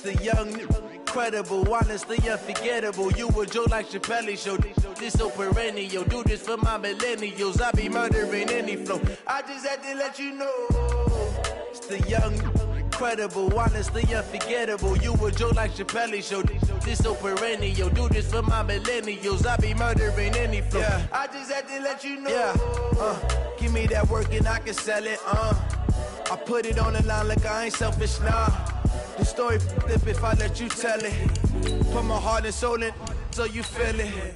the young, incredible, honestly unforgettable. You a Joe like Chappelle show. This so perennial. Do this for my millennials. I be murdering any flow. I just had to let you know. It's the young, incredible, honestly unforgettable. You a Joe like Chappelle show. This so perennial. Do this for my millennials. I be murdering any flow. Yeah. I just had to let you know. Yeah. Give me that work and I can sell it. I put it on the line like I ain't selfish, nah. The story flip if I let you tell it. Put my heart and soul in so you feel it.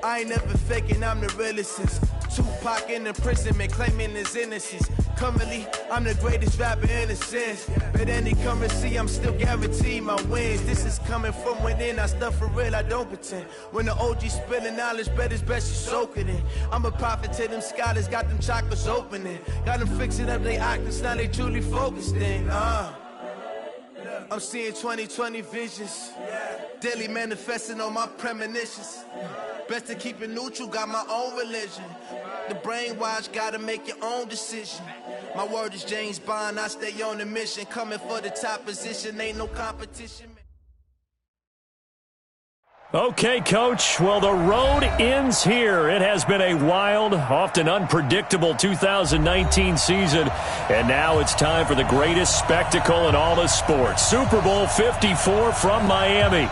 I ain't never faking, I'm the realest since Tupac in imprisonment, claiming his innocence. Currently, I'm the greatest rapper in a sense. But any currency, I'm still guaranteed my wins. This is coming from within, I stuff for real, I don't pretend. When the OG spilling knowledge, bet it's best you soak it in. I'm a prophet to them scholars, got them chakras opening. Got them fixing up their octaves, now they truly focused in. I'm seeing 2020 visions. Daily manifesting on my premonitions. Best to keep it neutral, got my own religion. The brainwash, gotta make your own decision. My word is James Bond, I stay on the mission. Coming for the top position, ain't no competition. Okay, Coach. Well, the road ends here. It has been a wild, often unpredictable 2019 season. And now it's time for the greatest spectacle in all of sports. Super Bowl 54 from Miami.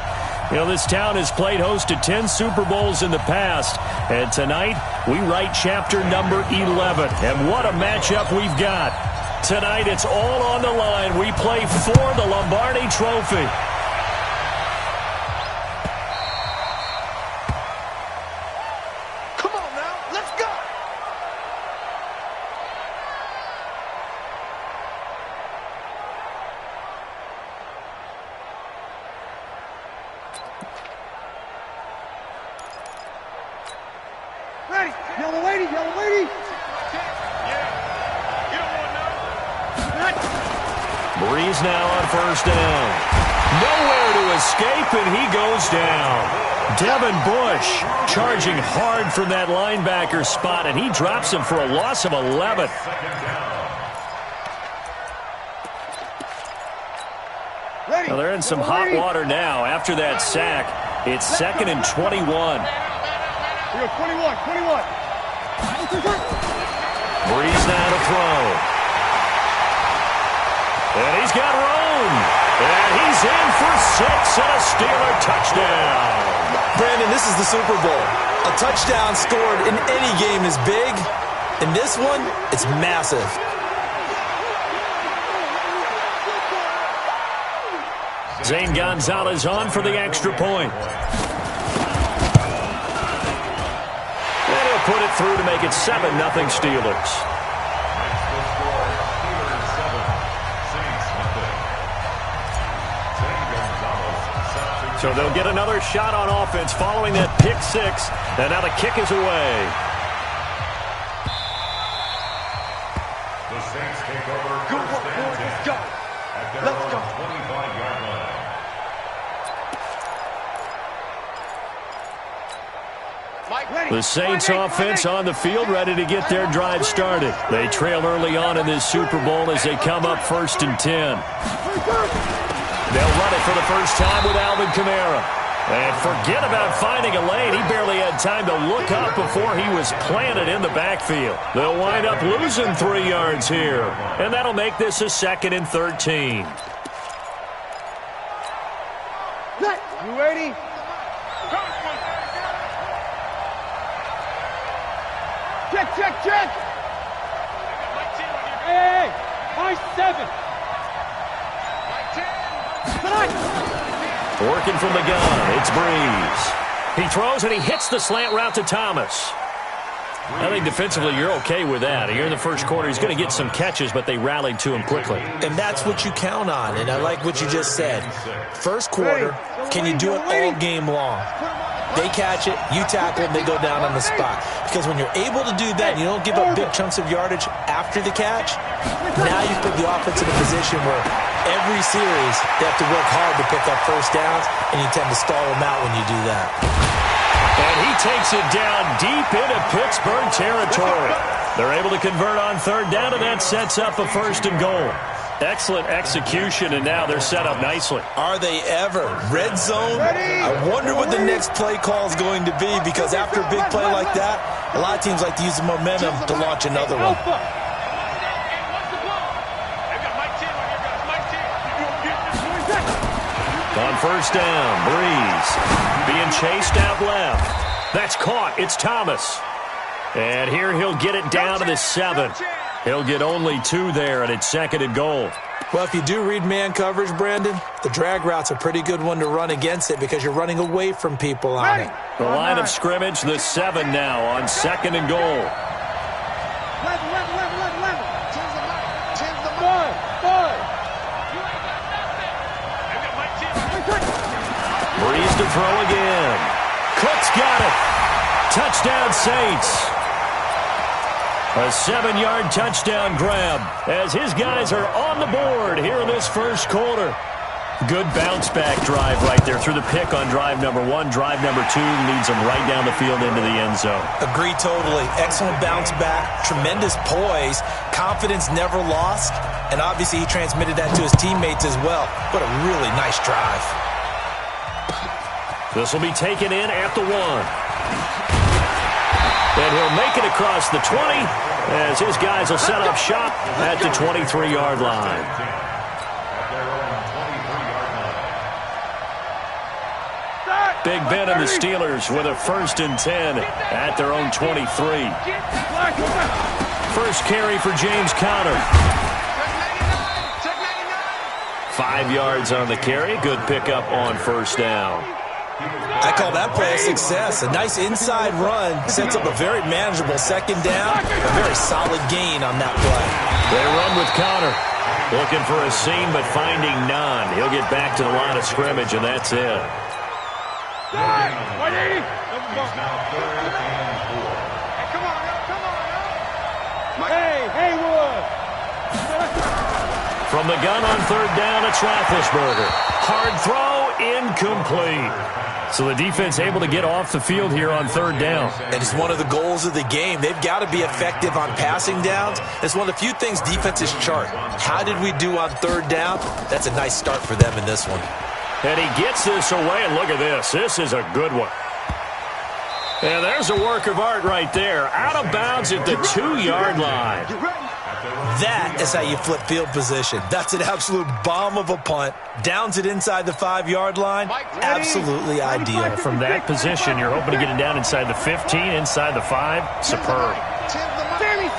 You know, this town has played host to 10 Super Bowls in the past. And tonight, we write chapter number 11. And what a matchup we've got. Tonight, it's all on the line. We play for the Lombardi Trophy. Breeze now on first down. Nowhere to escape, and he goes down. Devin Bush charging hard from that linebacker spot, and he drops him for a loss of 11. Well, they're in some hot water now after that sack. It's 2nd and 21. 21. Breeze now to throw. And he's got room. And he's in for 6 and a Steeler touchdown. Brandon, this is the Super Bowl. A touchdown scored in any game is big. In this one, it's massive. Zane Gonzalez on for the extra point. And he'll put it through to make it 7-0 Steelers. So they'll get another shot on offense following that pick 6. And now the kick is away. The Saints take over. Good work, boys. Let's go. Let's go. 25-yard line. The Saints offense on the field, ready to get their drive started. They trail early on in this Super Bowl as they come up 1st and 10. They'll run it for the first time with Alvin Kamara. And forget about finding a lane. He barely had time to look up before he was planted in the backfield. They'll wind up losing 3 yards here. And that'll make this a 2nd and 13. You ready? Check. Hey, my 7. Working from the gun, it's Breeze. He throws and he hits the slant route to Thomas. I think defensively you're okay with that. Here in the first quarter, he's going to get some catches, but they rallied to him quickly. And that's what you count on, and I like what you just said. First quarter, can you do it all game long? They catch it, you tackle it, they go down on the spot. Because when you're able to do that, and you don't give up big chunks of yardage after the catch, now you put the offense in a position where every series they have to work hard to pick up first downs, and you tend to stall them out when you do that. And he takes it down deep into Pittsburgh territory. They're able to convert on 3rd down, and that sets up a 1st and goal. Excellent execution, and now they're set up nicely. Are they ever? Red zone? I wonder what the next play call is going to be, because after a big play like that, a lot of teams like to use the momentum to launch another one. On first down, Breeze being chased out left. That's caught. It's Thomas. And here he'll get it down to the 7. He'll get only 2 there, and it's 2nd and goal. Well, if you do read man coverage, Brandon, the drag route's a pretty good one to run against it because you're running away from people on it. The line of scrimmage, the 7 now on 2nd and goal. Breeze to throw again. Cook's got it. Touchdown, Saints. A 7-yard touchdown grab as his guys are on the board here in this first quarter. Good bounce-back drive right there through the pick on drive number 1. Drive number 2 leads them right down the field into the end zone. Agree totally. Excellent bounce back, tremendous poise, confidence never lost, and obviously he transmitted that to his teammates as well. What a really nice drive. This will be taken in at the 1. And he'll make it across the 20 as his guys will set up shop at the 23-yard line. Big Ben and the Steelers with a 1st and 10 at their own 23. First carry for James Conner. 5 yards on the carry. Good pickup on first down. I call that play a success. A nice inside run sets up a very manageable 2nd down. A very solid gain on that play. They run with Conner. Looking for a seam, but finding none. He'll get back to the line of scrimmage, and that's it. From the gun on 3rd down, it's Roethlisberger. Hard throw, incomplete. So the defense able to get off the field here on 3rd down. And it's one of the goals of the game. They've got to be effective on passing downs. It's one of the few things defenses chart. How did we do on 3rd down? That's a nice start for them in this one. And he gets this away, and look at this. This is a good one. And there's a work of art right there. Out of bounds at the 2-yard line. That is how you flip field position. That's an absolute bomb of a punt. Downs it inside the 5-yard line. Absolutely ideal. From that position, you're hoping to get it down inside the 15, inside the 5. Superb. Sammy!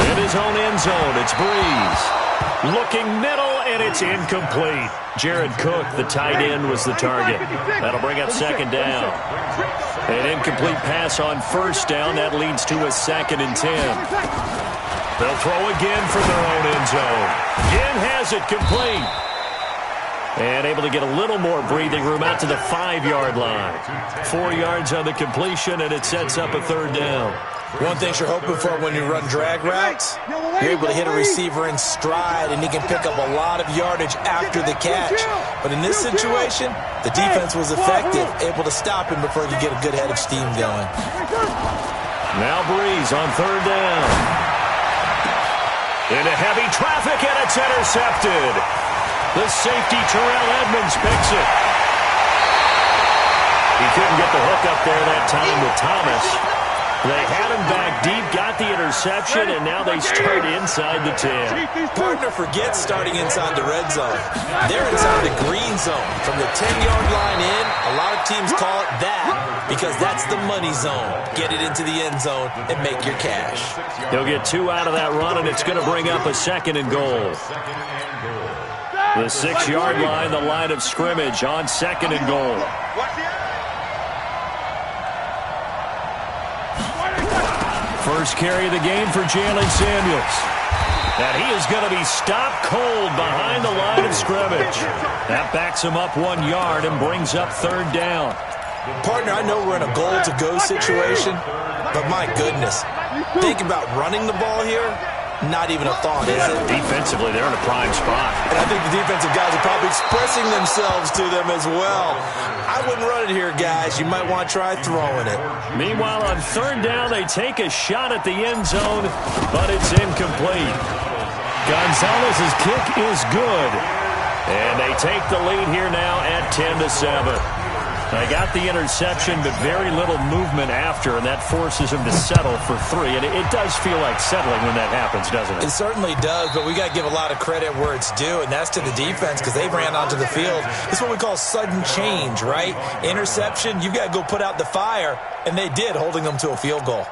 In his own end zone, it's Breeze. Looking middle, and it's incomplete. Jared Cook, the tight end, was the target. That'll bring up 2nd down. An incomplete pass on 1st down. That leads to a 2nd and 10. They'll throw again from their own end zone. Again has it complete. And able to get a little more breathing room out to the 5-yard line. 4 yards on the completion, and it sets up a 3rd down. One thing you're hoping for when you run drag routes, you're able to hit a receiver in stride, and he can pick up a lot of yardage after the catch. But in this situation, the defense was effective, able to stop him before he could get a good head of steam going. Now Breeze on 3rd down. Into heavy traffic, and it's intercepted. The safety, Terrell Edmonds, picks it. He couldn't get the hook up there that time with Thomas. They had him back deep, got the interception, and now they start inside the 10. Partner forgets starting inside the red zone. They're inside the green zone. From the 10-yard line in, a lot of teams call it that because that's the money zone. Get it into the end zone and make your cash. He'll get 2 out of that run, and it's going to bring up a 2nd and goal. The 6-yard line, the line of scrimmage on 2nd and goal. First carry of the game for Jalen Samuels. And he is going to be stopped cold behind the line of scrimmage. That backs him up 1 yard and brings up 3rd down. Partner, I know we're in a goal-to-go situation, but my goodness, think about running the ball here. Not even a thought, is it? Defensively, they're in a prime spot. And I think the defensive guys are probably expressing themselves to them as well. I wouldn't run it here, guys. You might want to try throwing it. Meanwhile, on third down, they take a shot at the end zone, but it's incomplete. Gonzalez's kick is good. And they take the lead here now at 10-7. They got the interception, but very little movement after, and that forces him to settle for 3. And it does feel like settling when that happens, doesn't it? It certainly does, but we got to give a lot of credit where it's due, and that's to the defense because they ran onto the field. It's what we call sudden change, right? Interception, you got to go put out the fire, and they did, holding them to a field goal.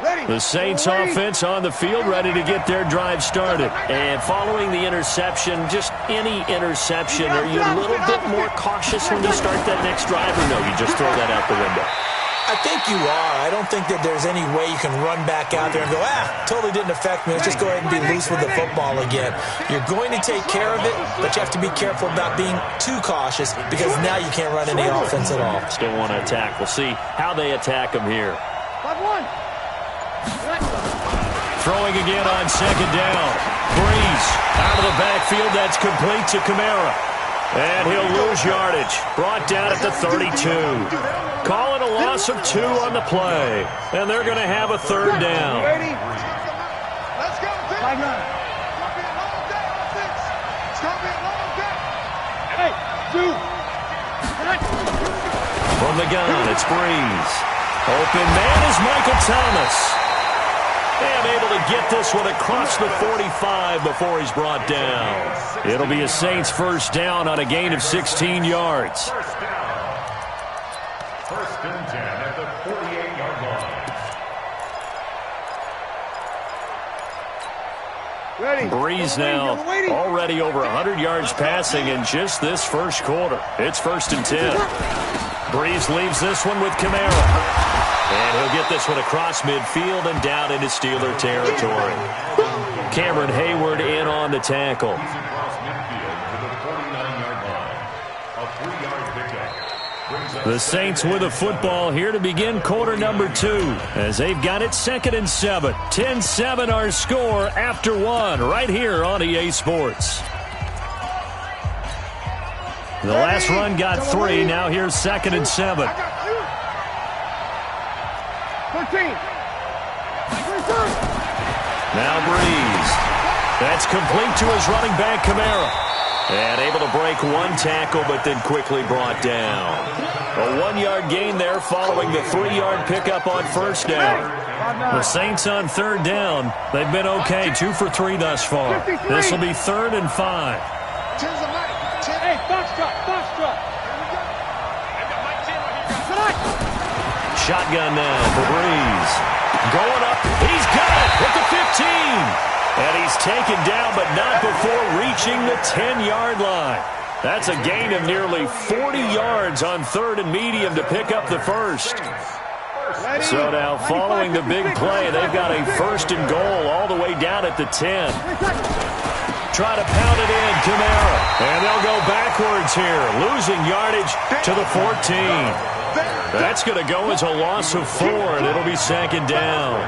The Saints offense on the field, ready to get their drive started. And following the interception, just any interception, are you a little bit more cautious when you start that next drive, or no, you just throw that out the window? I think you are. I don't think that there's any way you can run back out there and go, totally didn't affect me. Let's just go ahead and be loose with the football again. You're going to take care of it, but you have to be careful about being too cautious because now you can't run any offense at all. Still want to attack. We'll see how they attack them here. 5-1. Throwing again on second down. Breeze out of the backfield. That's complete to Kamara. And he'll lose yardage. Brought down at the 32. Call it a loss of 2 on the play. And they're going to have a third down. Let's go. 5-9. Hey, 2. From the gun, it's Breeze. Open man is Michael Thomas. And able to get this one across the 45 before he's brought down. It'll be a Saints first down on a gain of 16 yards. First and 10 at the 48-yard line. Breeze now already over 100 yards passing in just this first quarter. It's first and 10. Breeze leaves this one with Kamara. And he'll get this one across midfield and down into Steeler territory. Cameron Hayward in on the tackle. Across midfield to the 49-yard line. A 3-yard pickup. The Saints with a football here to begin quarter number 2 as they've got it 2nd and 7. 10-7 our score after 1 right here on EA Sports. The last run got 3. Now here's 2nd and 7. 13. Now Breeze. That's complete to his running back, Kamara. And able to break 1 tackle, but then quickly brought down. A 1-yard gain there following the 3-yard pickup on first down. The Saints on third down. They've been okay, 2 for 3 thus far. This will be 3rd and 5. Hey, Foxtrot. Shotgun now for Breeze. Going up. He's got it at the 15. And he's taken down, but not before reaching the 10-yard line. That's a gain of nearly 40 yards on 3rd and medium to pick up the first. So now following the big play, they've got a 1st and goal all the way down at the 10. Try to pound it in, Kamara. And they'll go backwards here, losing yardage to the 14. That's going to go as a loss of 4, and it'll be 2nd down.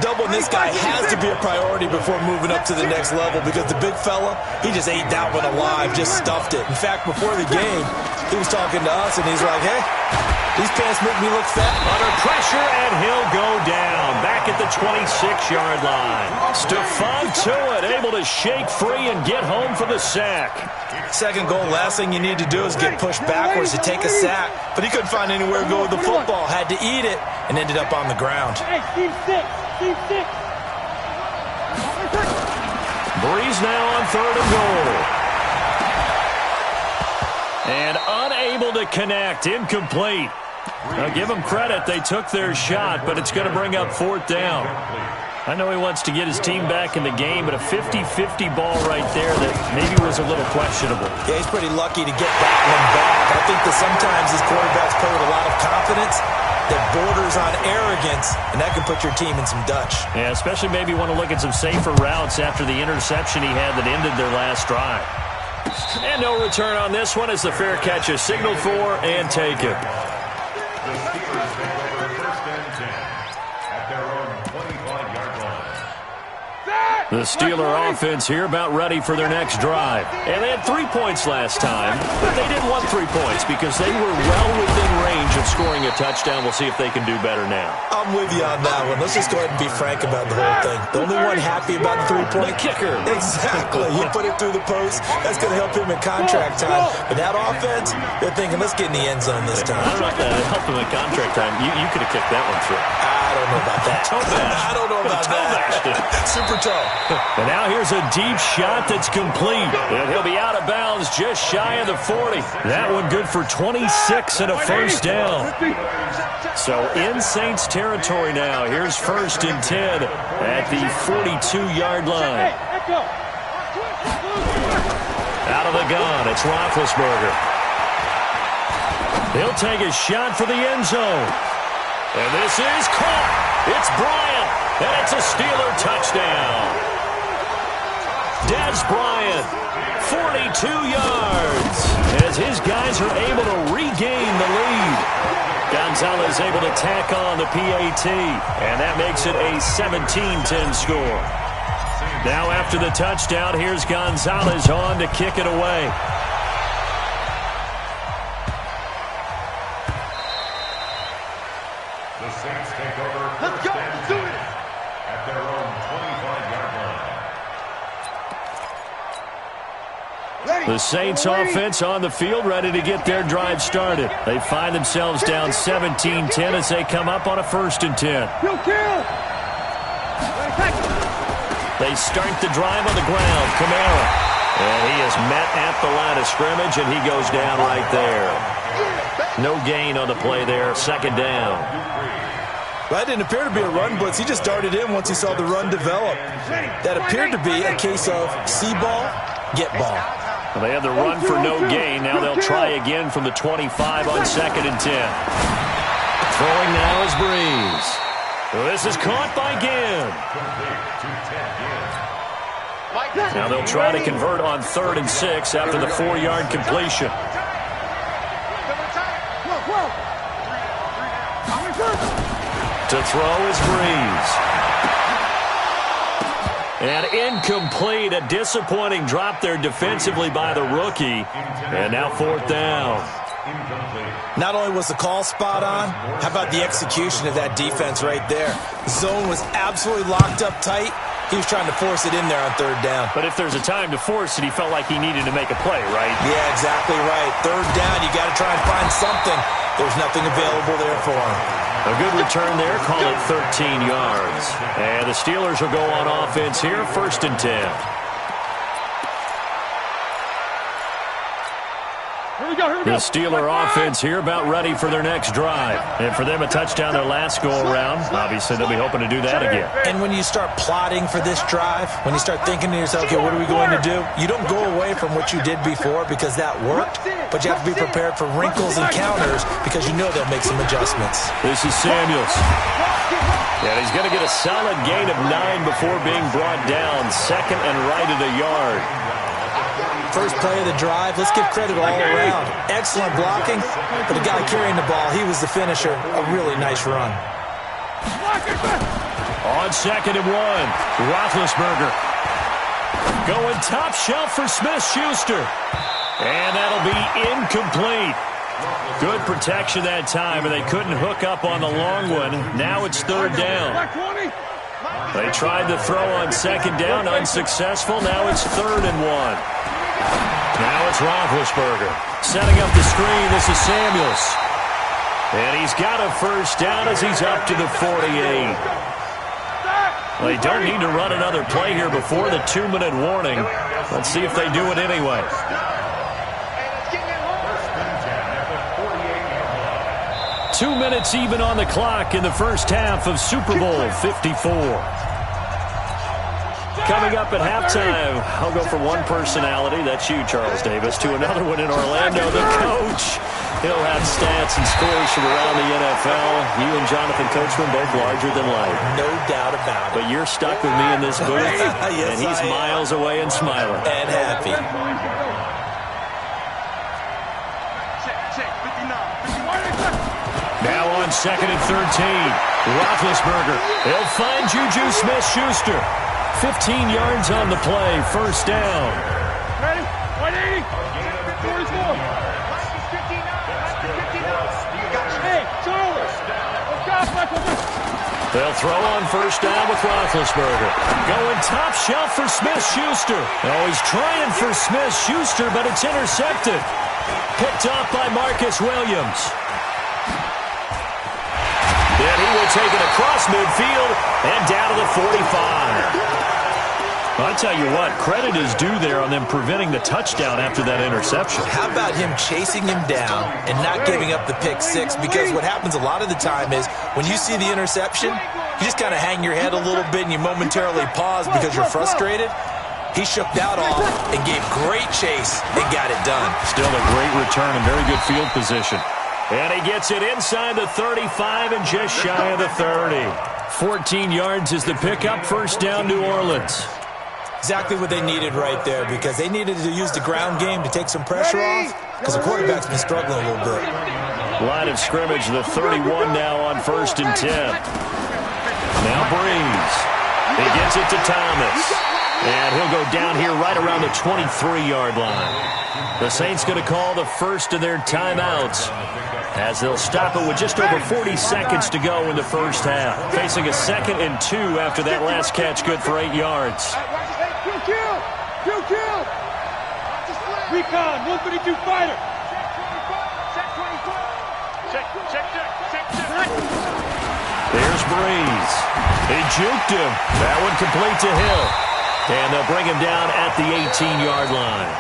Doubling this guy has to be a priority before moving up to the next level because the big fella, he just ate that one alive, just stuffed it. In fact, before the game, he was talking to us, and he's like, hey, these pants make me look fat. Under pressure, and he'll go down. Back at the 26-yard line. Stephon Tuitt able to shake free and get home for the sack. 2nd goal, last thing you need to do is get pushed backwards to take a sack. But he couldn't find anywhere to go with the football. Had to eat it and ended up on the ground. Hey, Steve 6. Breeze now on 3rd and goal. And unable to connect. Incomplete. Now give them credit. They took their shot, but it's going to bring up 4th down. I know he wants to get his team back in the game, but a 50-50 ball right there that maybe was a little questionable. Yeah, he's pretty lucky to get that one back. I think that sometimes these quarterbacks play with a lot of confidence that borders on arrogance, and that can put your team in some Dutch. Yeah, especially maybe want to look at some safer routes after the interception he had that ended their last drive. And no return on this one as the fair catch is signaled for and taken. The Steelers take over 1st and 10 at their own 25-yard line. The Steeler offense here about ready for their next drive. And they had 3 points last time, but they didn't want 3 points because they were well within range of scoring a touchdown. We'll see if they can do better now. I'm with you on that one. Let's just go ahead and be frank about the whole thing. The only one happy about the 3-point kicker. Exactly. You put it through the post. That's going to help him in contract time. But that offense, they're thinking, let's get in the end zone this time. I don't know if that helped him in contract time. You could have kicked that one through. I don't know about that. I don't know about that. Super toe. And now here's a deep shot that's complete. And he'll be out of bounds just shy of the 40. That one good for 26 and a first down. So in Saints territory now. Here's 1st and 10 at the 42-yard line. Out of the gun, it's Roethlisberger. He'll take a shot for the end zone. And this is caught. It's Bryant. And it's a Steeler touchdown. Dez Bryant, 42 yards, as his guys are able to regain the lead. Gonzalez able to tack on the PAT, and that makes it a 17-10 score. Now after the touchdown, here's Gonzalez on to kick it away. The Saints take over. Let's go. Let's do it. At their own 25-yard line. The Saints offense on the field, ready to get their drive started. They find themselves down 17-10 as they come up on a 1st and 10. They start the drive on the ground. Kamara. And he is met at the line of scrimmage, and he goes down right there. No gain on the play there. 2nd down. That didn't appear to be a run blitz. He just darted in once he saw the run develop. That appeared to be a case of see ball, get ball. Well, they had the run for no gain. Now they'll try again from the 25 on 2nd and 10. Throwing now is Breeze. Well, this is caught by Ginn. Now they'll try to convert on 3rd and 6 after the 4-yard completion. To throw is Breeze. And incomplete. A disappointing drop there defensively by the rookie. And now 4th down. Not only was the call spot on, how about the execution of that defense right there? The zone was absolutely locked up tight. He was trying to force it in there on 3rd down. But if there's a time to force it, he felt like he needed to make a play, right? Yeah, exactly right. 3rd down, you got to try and find something. There's nothing available there for him. A good return there, call it 13 yards. And the Steelers will go on offense here, 1st and 10. The Steeler offense here about ready for their next drive. And for them, a touchdown their last go-around. Obviously, they'll be hoping to do that again. And when you start plotting for this drive, when you start thinking to yourself, okay, what are we going to do? You don't go away from what you did before because that worked, but you have to be prepared for wrinkles and counters because you know they'll make some adjustments. This is Samuels. And he's going to get a solid gain of 9 before being brought down. 2nd and right at a yard. First play of the drive, let's give credit all around. Excellent blocking, but the guy carrying the ball, he was the finisher. A really nice run. On 2nd and 1, Roethlisberger. Going top shelf for Smith-Schuster. And that'll be incomplete. Good protection that time, and they couldn't hook up on the long one. Now it's 3rd down. They tried to throw on 2nd down, unsuccessful. Now it's 3rd and 1. Now it's Roethlisberger. Setting up the screen, this is Samuels. And he's got a first down as he's up to the 48. Well, they don't need to run another play here before the 2-minute warning. Let's see if they do it anyway. 2 minutes even on the clock in the first half of Super Bowl 54. Coming up at halftime, I'll go from one personality, that's you, Charles Davis, to another one in Orlando, the coach. He'll have stats and scores from around the NFL. You and Jonathan Coachman both larger than life. No doubt about it. But you're stuck with me in this booth, yes, and he's miles away and smiling. And happy. Now on 2nd and 13, Roethlisberger. He'll find Juju Smith-Schuster. 15 yards on the play, first down. Ready? 180. 44. Hey, Charlie. Let's go, Michael. They'll throw on first down with Roethlisberger. Going top shelf for Smith-Schuster. Oh, he's trying for Smith-Schuster, but it's intercepted. Picked off by Marcus Williams. Then he will take it across midfield and down to the 45. I'll tell you what, credit is due there on them preventing the touchdown after that interception. How about him chasing him down and not giving up the pick six? Because what happens a lot of the time is when you see the interception, you just kind of hang your head a little bit and you momentarily pause because you're frustrated. He shook that off and gave great chase and got it done. Still a great return and very good field position. And he gets it inside the 35 and just shy of the 30. 14 yards is the pickup, first down New Orleans. Exactly what they needed right there, because they needed to use the ground game to take some pressure off, because the quarterback's been struggling a little bit. Line of scrimmage, the 31 now on 1st and 10. Now Breeze. He gets it to Thomas. And he'll go down here right around the 23-yard line. The Saints going to call the first of their timeouts, as they'll stop it with just over 40 seconds to go in the first half. Facing a 2nd and 2 after that last catch, good for 8 yards. Kill. Recon, 132 fighter. Check. There's Breeze. He juked him. That one complete to Hill. And they'll bring him down at the 18-yard line.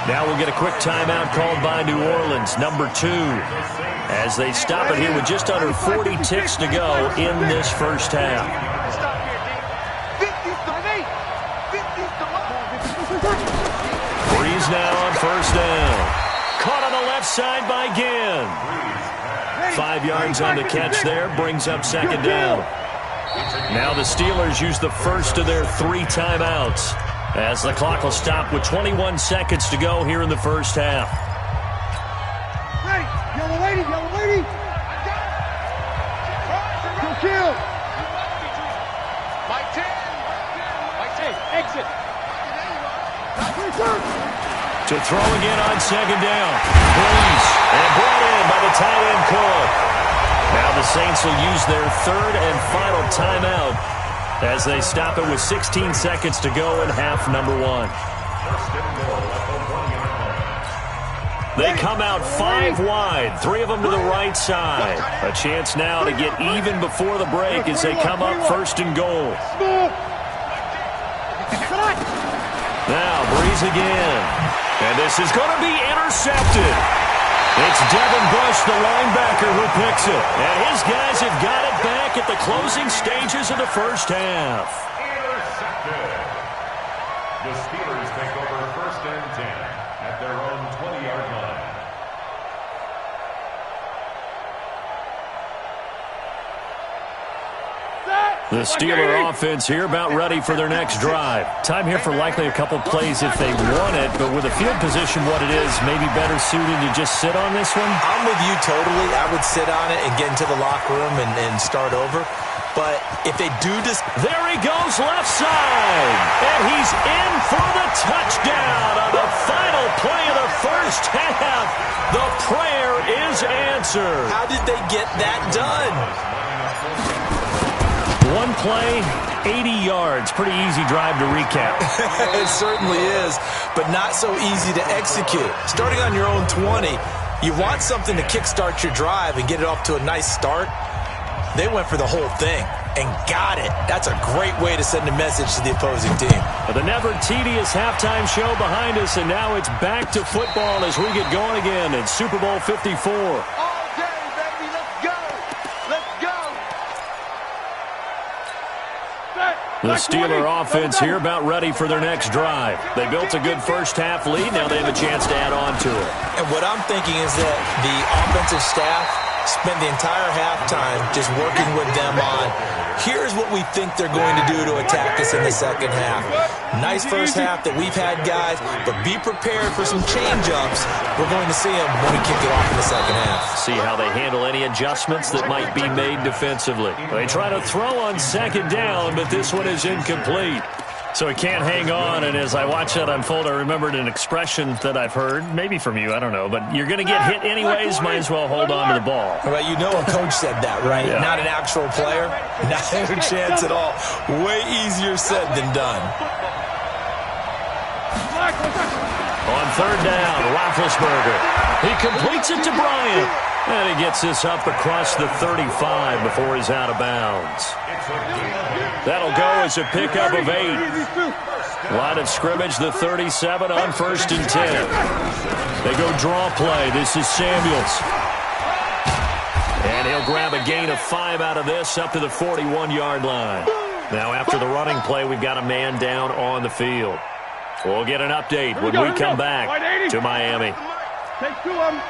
Now we'll get a quick timeout called by New Orleans, number 2, as they stop it here with just under 40 ticks to go in this first half. Breeze now on first down. Caught on the left side by Ginn. 5 yards on the catch there, brings up 2nd down. Now the Steelers use the first of their 3 timeouts, as the clock will stop with 21 seconds to go here in the first half. Ready, yellow lady. Kill. Mike 10. Exit. To throw again on 2nd down. Breeze, and brought in by the tight end Cook. Now the Saints will use their 3rd and final timeout, as they stop it with 16 seconds to go in half number 1. They come out 5 wide, 3 of them to the right side. A chance now to get even before the break as they come up 1st and goal. Now Breeze again. And this is going to be intercepted. It's Devin Bush, the linebacker, who picks it. And his guys have got it back at the closing stages of the first half. Intercepted. The Steelers take over 1st and 10 at their own 20-yard line. The Steeler offense here about ready for their next drive. Time here for likely a couple plays if they want it, but with the field position what it is, maybe better suited to just sit on this one? I'm with you totally. I would sit on it and get into the locker room and start over. But if they do this... There he goes left side. And he's in for the touchdown on the final play of the first half. The prayer is answered. How did they get that done? One play, 80 yards. Pretty easy drive to recap. It certainly is, but not so easy to execute. Starting on your own 20, you want something to kickstart your drive and get it off to a nice start. They went for the whole thing and got it. That's a great way to send a message to the opposing team. The never-tedious halftime show behind us, and now it's back to football as we get going again in Super Bowl 54. The Steeler offense here about ready for their next drive. They built a good first half lead. Now they have a chance to add on to it. And what I'm thinking is that the offensive staff spent the entire halftime just working with them on, here's what we think they're going to do to attack us in the second half. Nice first half that we've had, guys, but be prepared for some change-ups. We're going to see them when we kick it off in the second half. See how they handle any adjustments that might be made defensively. They try to throw on 2nd down, but this one is incomplete. So he can't hang on, and as I watch that unfold, I remembered an expression that I've heard, maybe from you, I don't know, but you're going to get hit anyways, might as well hold on to the ball. Well, you know a coach said that, right? Yeah. Not an actual player. Not a chance at all. Way easier said than done. On third down, Roethlisberger. He completes it to Bryant. And he gets this up across the 35 before he's out of bounds. That'll go as a pickup of 8. Line of scrimmage, the 37 on 1st and 10. They go draw play. This is Samuels. And he'll grab a gain of 5 out of this up to the 41-yard line. Now after the running play, we've got a man down on the field. We'll get an update when we come back to Miami. Take 2 of them.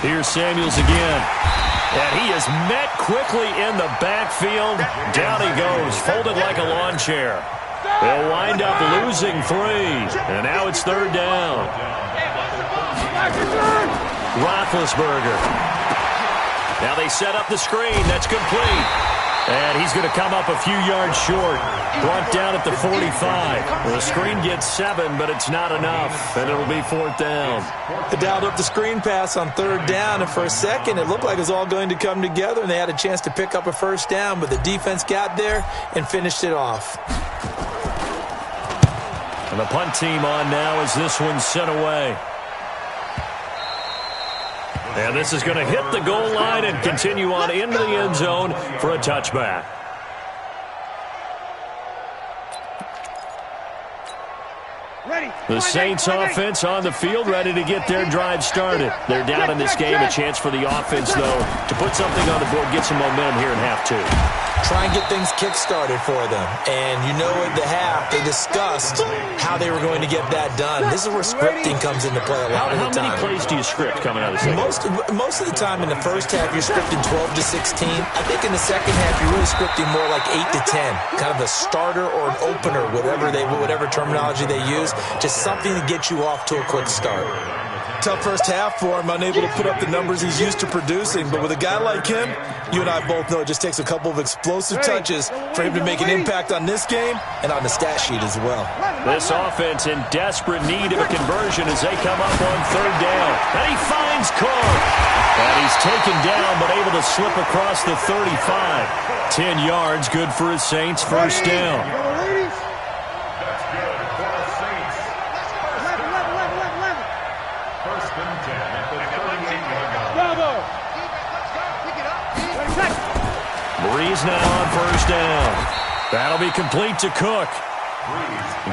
Here's Samuels again. And he is met quickly in the backfield. Down he goes, folded like a lawn chair. They'll wind up losing 3. And now it's third down. Roethlisberger. Now they set up the screen. That's complete. And he's going to come up a few yards short. Brought down at the 45. The screen gets 7, but it's not enough. And it'll be 4th down. They dialed up the screen pass on third down, and for a second it looked like it was all going to come together, and they had a chance to pick up a first down, but the defense got there and finished it off. And the punt team on now as this one's sent away. And this is going to hit the goal line and continue on into the end zone for a touchback. The Saints offense on the field, ready to get their drive started. They're down in this game. A chance for the offense, though, to put something on the board, get some momentum here in half 2. Try and get things kick-started for them. And you know at the half, they discussed how they were going to get that done. This is where scripting comes into play a lot of the time. How many plays do you script coming out of the second? Most of the time in the first half, you're scripting 12 to 16. I think in the second half, you're really scripting more like 8 to 10. Kind of a starter or an opener, whatever terminology they use. Just something to get you off to a quick start. Tough first half for him, unable to put up the numbers he's used to producing. But with a guy like him, you and I both know it just takes a couple of explosive touches for him to make an impact on this game and on the stat sheet as well. This offense in desperate need of a conversion as they come up on third down. And he finds Cook. And he's taken down but able to slip across the 35. 10 yards, good for his Saints, first down. Breeze now on first down. That'll be complete to Cook.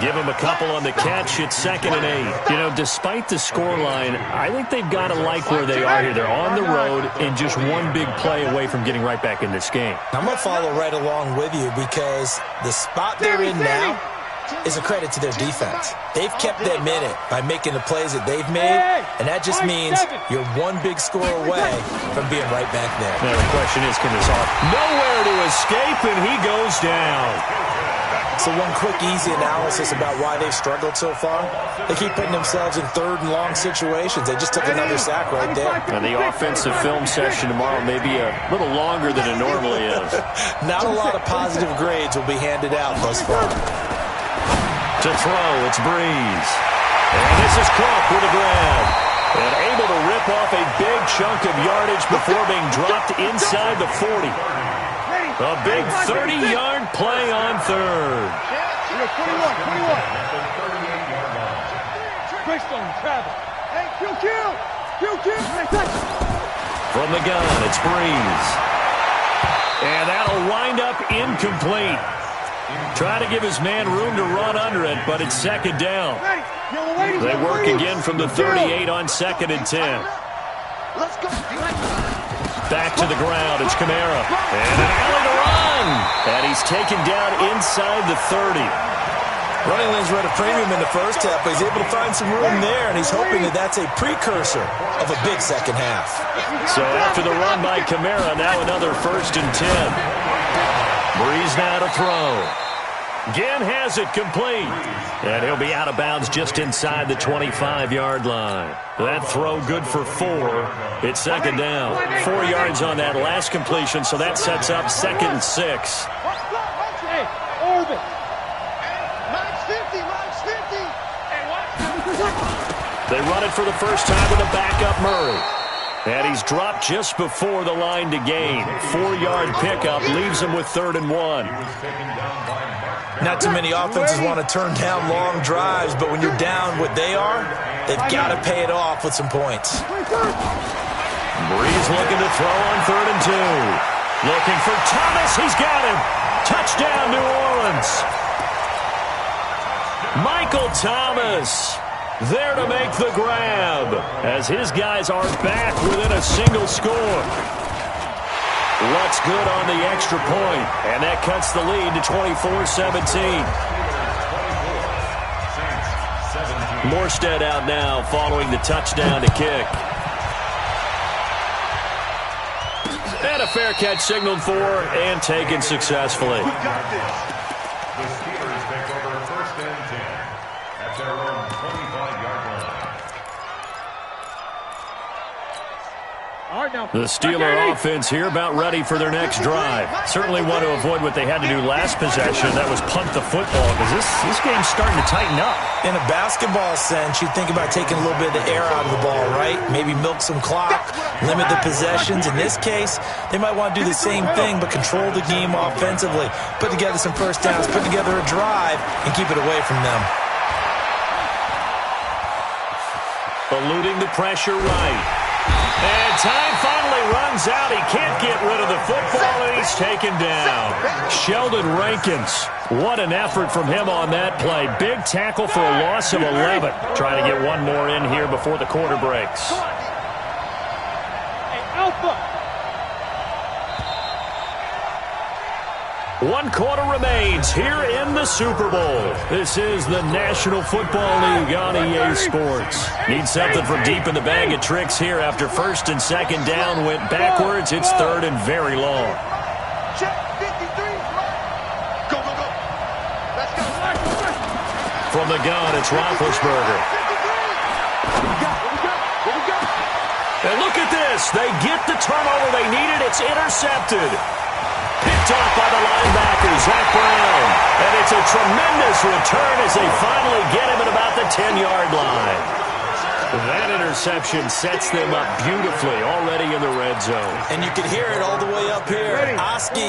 Give him a couple on the catch. It's 2nd and 8. You know, despite the scoreline, I think they've got to like where they are here. They're on the road and just one big play away from getting right back in this game. I'm going to follow right along with you because the spot they're in now is a credit to their defense. They've kept them in it by making the plays that they've made, and that just means you're one big score away from being right back there. Now the question is, can this off? Nowhere to escape, and he goes down. So one quick, easy analysis about why they've struggled so far. They keep putting themselves in third and long situations. They just took another sack right there. And the offensive film session tomorrow may be a little longer than it normally is. Not a lot of positive grades will be handed out thus far. To throw, it's Breeze. And this is Cook with a grab. And able to rip off a big chunk of yardage before being dropped inside the 40. A big 30-yard play on third. 21. Quickstone, travel. Hey, Q. From the gun, it's Breeze. And that'll wind up incomplete. Trying to give his man room to run under it, but it's 2nd down. They work again from the 38 on 2nd and 10. Back to the ground, it's Kamara. And an alley to run. And he's taken down inside the 30. Running lanes were at a premium in the first half, but he's able to find some room there, and he's hoping that that's a precursor of a big second half. So after the run by Kamara, now another 1st and 10. Breeze now to throw. Again has it complete. And he'll be out of bounds just inside the 25-yard line. That throw good for 4. It's 2nd down. 4 yards on that last completion, so that sets up 2nd and 6. They run it for the first time with a backup Murray. And he's dropped just before the line to gain. 4-yard pickup leaves him with 3rd and 1. Not too many offenses want to turn down long drives, but when you're down what they are, they've got to pay it off with some points. Breeze looking to throw on 3rd and 2. Looking for Thomas. He's got him. Touchdown, New Orleans. Michael Thomas there to make the grab as his guys are back within a single score. What's good on the extra point, and that cuts the lead to 24-17. Morstead out now following the touchdown to kick. And a fair catch signaled for and taken successfully. The Steelers take over 1st and 10 at their own 25-yard line. The Steeler offense here about ready for their next drive. Certainly want to avoid what they had to do last possession. That was punt the football because this game's starting to tighten up. In a basketball sense, you think about taking a little bit of the air out of the ball, right? Maybe milk some clock, limit the possessions. In this case, they might want to do the same thing but control the game offensively. Put together some first downs, put together a drive, and keep it away from them. Eluding the pressure right. And time finally runs out. He can't get rid of the football, and he's taken down. Sheldon Rankins, what an effort from him on that play. Big tackle for a loss of 11. Trying to get one more in here before the quarter breaks. Hey, Alpha. 1 quarter remains here in the Super Bowl. This is the National Football League on EA Sports. Need something from deep in the bag of tricks here after 1st and 2nd down went backwards. It's 3rd and very long. Check 53. Go, go, go. Let's go. From the gun, it's Roethlisberger. And look at this. They get the turnover they needed. It's intercepted. Picked off by the linebacker, Zach Brown. And it's a tremendous return as they finally get him at about the 10-yard line. That interception sets them up beautifully already in the red zone. And you can hear it all the way up here. Oski,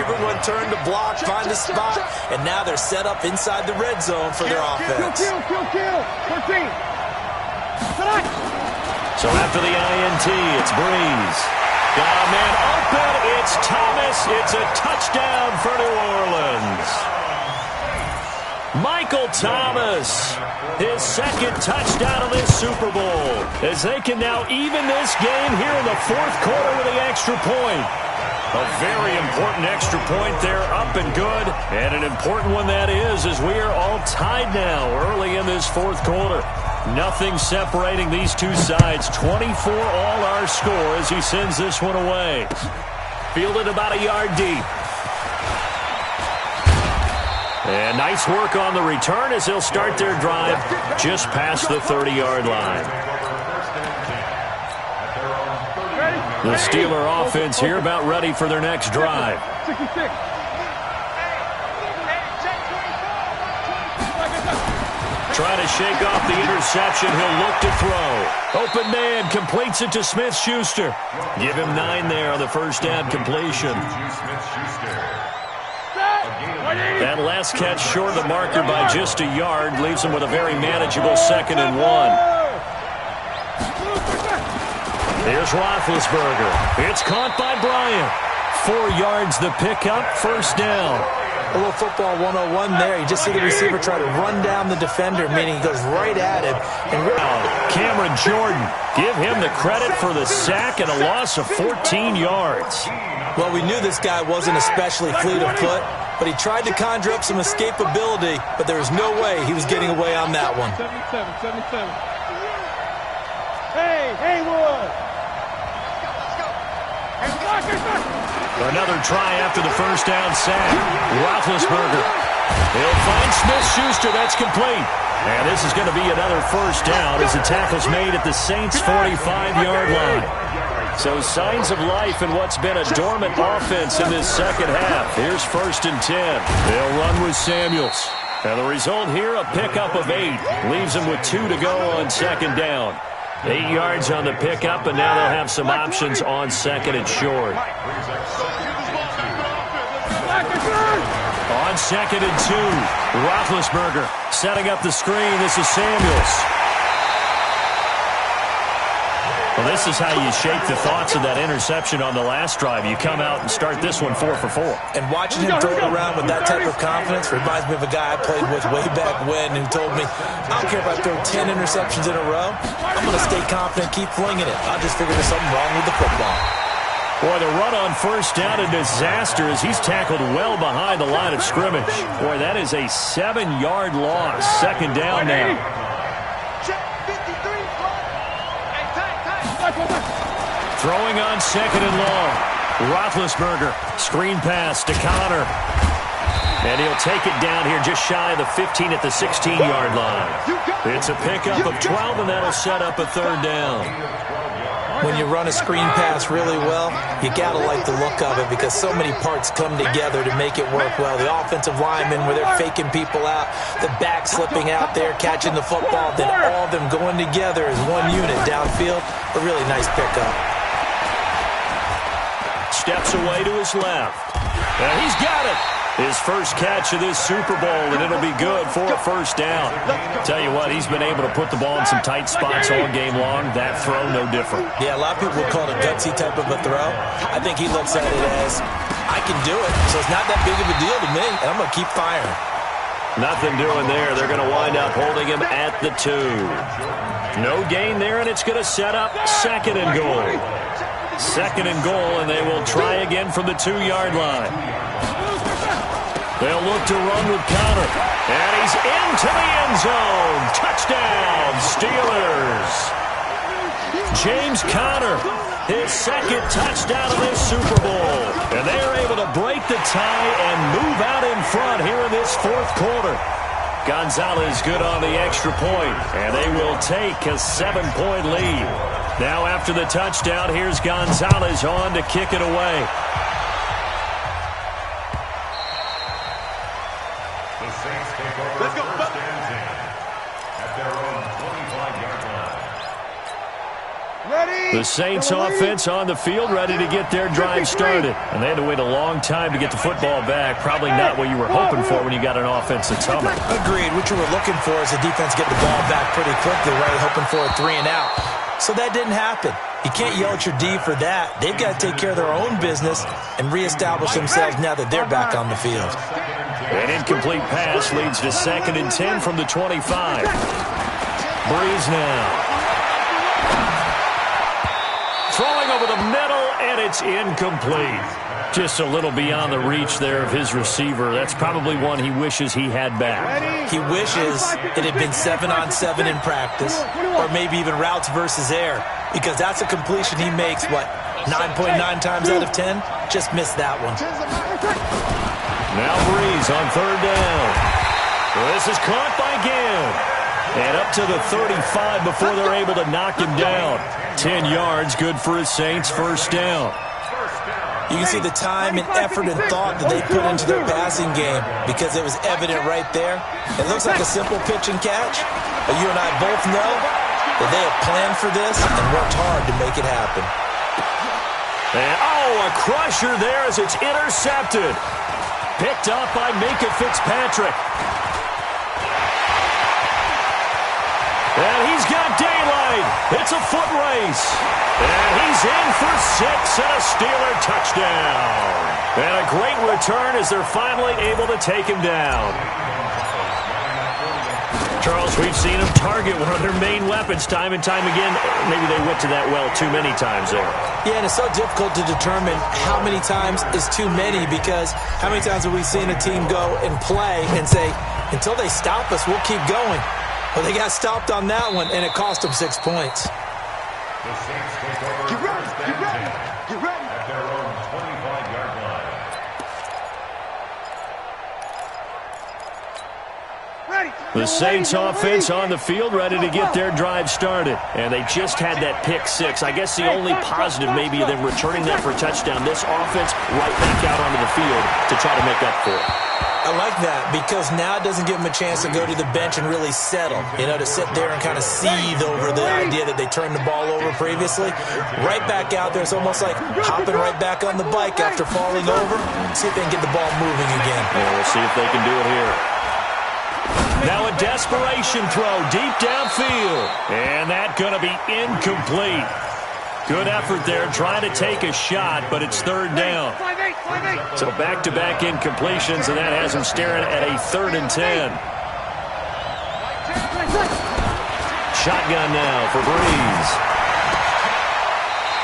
everyone turned to block, find a spot, and now they're set up inside the red zone for their offense. Kill. 14. So after the INT, it's Breeze. Got a man open. It's Thomas. It's a touchdown for New Orleans. Michael Thomas, his 2nd touchdown of this Super Bowl, as they can now even this game here in the 4th quarter with the extra point. A very important extra point there, up and good, and an important one that is, as we are all tied now early in this 4th quarter. Nothing separating these two sides. 24 all our score as he sends this one away. Fielded about a yard deep. And nice work on the return as they'll start their drive just past the 30-yard line. The Steeler offense here about ready for their next drive. 66. Trying to shake off the interception. He'll look to throw. Open man completes it to Smith-Schuster. Give him 9 there on the first down completion. That last catch short of the marker by just a yard leaves him with a very manageable 2nd and 1. Here's Roethlisberger. It's caught by Bryant. 4 yards the pickup, first down. A little football 101 there. You just see the receiver try to run down the defender, meaning he goes right at him. And Cameron Jordan, give him the credit for the sack and a loss of 14 yards. Well, we knew this guy wasn't especially fleet of foot, but he tried to conjure up some escapability, but there was no way he was getting away on that one. 77. Hey, Haywood! Another try after the first down sack. Roethlisberger. He'll find Smith-Schuster. That's complete. And this is going to be another first down as the tackle's made at the Saints' 45-yard line. So signs of life in what's been a dormant offense in this second half. Here's 1st and 10. They'll run with Samuels. And the result here, a pickup of 8. Leaves them with 2 to go on second down. 8 yards on the pickup, and now they'll have some options on second and short. On second and 2, Roethlisberger setting up the screen. This is Samuels. Well, this is how you shape the thoughts of that interception on the last drive. You come out and start this one 4 for 4. And watching him throw it around with that type of confidence reminds me of a guy I played with way back when who told me, I don't care if I throw 10 interceptions in a row. I'm going to stay confident, keep flinging it. I'll just figure there's something wrong with the football. Boy, the run on first down, a disaster as he's tackled well behind the line of scrimmage. Boy, that is a 7-yard loss. Second down now. Throwing on second and long. Roethlisberger, screen pass to Connor. And he'll take it down here just shy of the 15 at the 16-yard line. It's a pickup of 12, and that'll set up a third down. When you run a screen pass really well, you got to like the look of it because so many parts come together to make it work well. The offensive linemen, where they're faking people out, the back slipping out there, catching the football, then all of them going together as one unit downfield. A really nice pickup. Steps away to his left. And he's got it. His first catch of this Super Bowl, and it'll be good for a first down. Tell you what, he's been able to put the ball in some tight spots all game long. That throw, no different. Yeah, a lot of people would call it a gutsy type of a throw. I think he looks at it as, I can do it, so it's not that big of a deal to me, and I'm going to keep firing. Nothing doing there. They're going to wind up holding him at the 2. No gain there, and it's going to set up second and goal. Second and goal, and they will try again from the 2-yard line. They'll look to run with Connor. And he's into the end zone. Touchdown, Steelers. James Conner, his second touchdown of this Super Bowl. And they are able to break the tie and move out in front here in this fourth quarter. Gonzalez good on the extra point, and they will take a 7-point lead. Now after the touchdown, here's Gonzalez on to kick it away. Let's go, first and 10 at their own 25-yard line. Ready? The Saints offense on the field, ready to get their drive started. And they had to wait a long time to get the football back. Probably not what you were hoping for when you got an offense that's humming. Agreed. What you were looking for is the defense get the ball back pretty quickly, right? Hoping for a 3 and out. So that didn't happen. You can't yell at your D for that. They've got to take care of their own business and reestablish themselves now that they're back on the field. An incomplete pass leads to second and 10 from the 25. Breeze now. Throwing over the middle, and it's incomplete. Just a little beyond the reach there of his receiver. That's probably one he wishes he had back. He wishes it had been 7-on-7 in practice, or maybe even routes versus air, because that's a completion he makes, 9.9 times out of 10? Just missed that one. Now Breeze on third down. This is caught by Ginn. And up to the 35 before they're able to knock him down. 10 yards, good for his Saints, first down. You can see the time and effort and thought that they put into their passing game because it was evident right there. It looks like a simple pitch and catch, but you and I both know that they have planned for this and worked hard to make it happen. And, a crusher there as it's intercepted. Picked up by Minkah Fitzpatrick. And he's got daylight. It's a foot race. And he's in for 6 and a Steeler touchdown. And a great return as they're finally able to take him down. Charles, we've seen him target one of their main weapons time and time again. Maybe they went to that well too many times there. Yeah, and it's so difficult to determine how many times is too many because how many times have we seen a team go and play and say, until they stop us, we'll keep going. Well, they got stopped on that one, and it cost them 6 points. The Saints take over Get ready, first get and ready, 10 get ready. at their own 25-yard line. The Saints offense on the field ready to get their drive started. And they just had that pick 6. I guess the only positive maybe of them returning that for a touchdown. This offense right back out onto the field to try to make up for it. I like that because now it doesn't give him a chance to go to the bench and really settle, to sit there and kind of seethe over the idea that they turned the ball over previously. Right back out there. It's almost like hopping right back on the bike after falling over. See if they can get the ball moving again. Yeah, we'll see if they can do it here. Now a desperation throw deep downfield. And that's going to be incomplete. Good effort there, trying to take a shot, but it's third down. So back-to-back incompletions, and that has him staring at a 3rd and 10. Shotgun now for Breeze.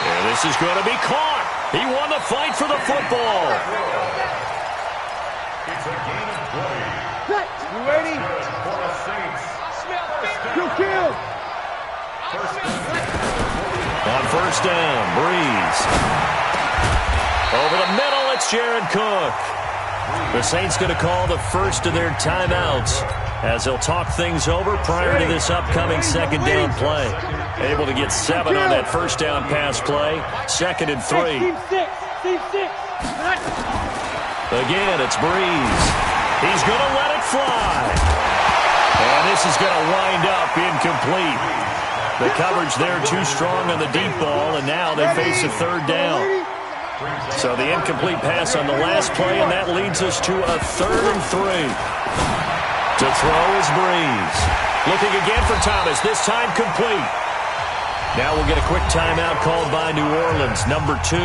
And this is going to be caught. He won the fight for the football. It's a gain of 20. You ready? For the Saints. Kill. On first down, Breeze. Over the middle, it's Jared Cook. The Saints going to call the first of their timeouts as they'll talk things over prior to this upcoming 2nd down play. Able to get 7 on that first down pass play. 2nd and 3. Again, it's Breeze. He's going to let it fly. And this is going to wind up incomplete. The coverage there too strong on the deep ball, and now they face a 3rd down. So the incomplete pass on the last play, and that leads us to a 3rd and 3. To throw is Breeze. Looking again for Thomas, this time complete. Now we'll get a quick timeout called by New Orleans, number 2,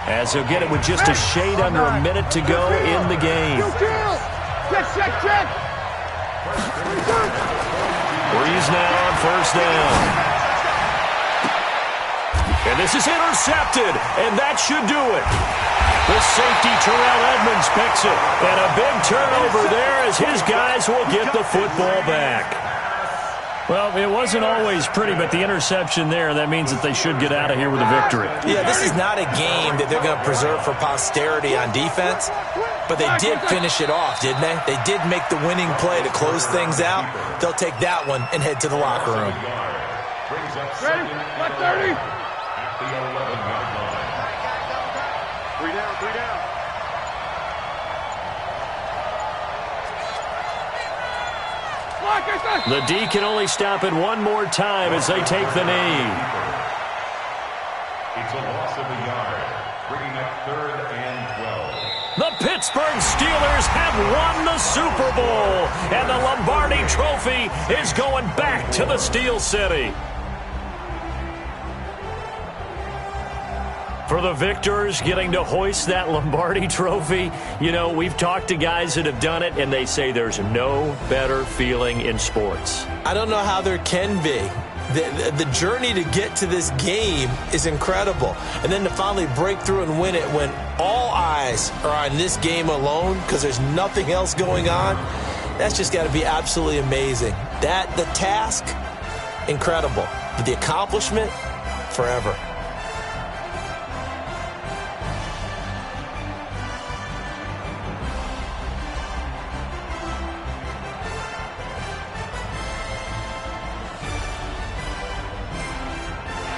as he'll get it with just a shade under a minute to go in the game. Check. Breeze now on first down. And this is intercepted, and that should do it. The safety, Terrell Edmonds, picks it. And a big turnover there as his guys will get the football back. Well, it wasn't always pretty, but the interception there, that means that they should get out of here with a victory. Yeah, this is not a game that they're going to preserve for posterity on defense, but they did finish it off, didn't they? They did make the winning play to close things out. They'll take that one and head to the locker room. Ready? 30. At the 11-yard line. 3 down. The D can only stop it one more time as they take the knee. It's a loss of a yard, bringing up 3rd and 12. The Pittsburgh Steelers have won the Super Bowl, and the Lombardi Trophy is going back to the Steel City. For the victors getting to hoist that Lombardi Trophy, we've talked to guys that have done it, and they say there's no better feeling in sports. I don't know how there can be. The journey to get to this game is incredible. And then to finally break through and win it when all eyes are on this game alone because there's nothing else going on, that's just got to be absolutely amazing. The task, incredible. But the accomplishment, forever.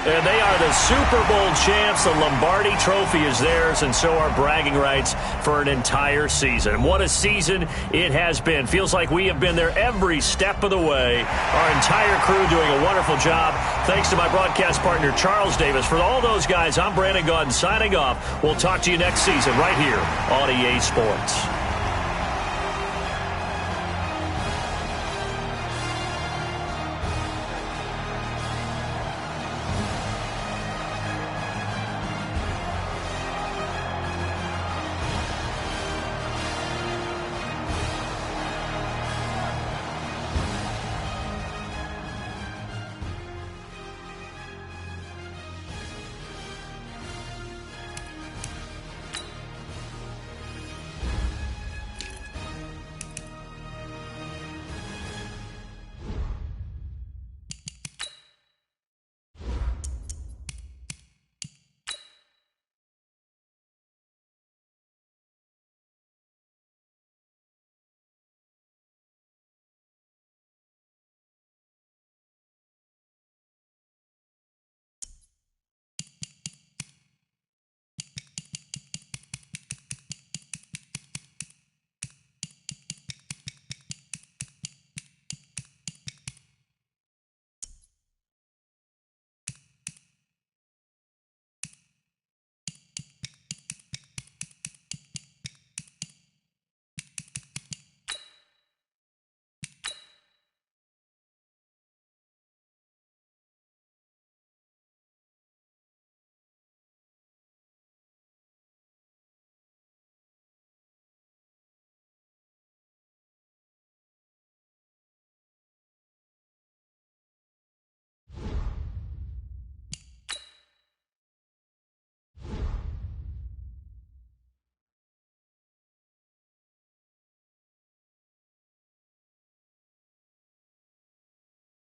And they are the Super Bowl champs. The Lombardi Trophy is theirs, and so are bragging rights for an entire season. What a season it has been. Feels like we have been there every step of the way. Our entire crew doing a wonderful job. Thanks to my broadcast partner, Charles Davis. For all those guys, I'm Brandon Gaudin signing off. We'll talk to you next season right here on EA Sports.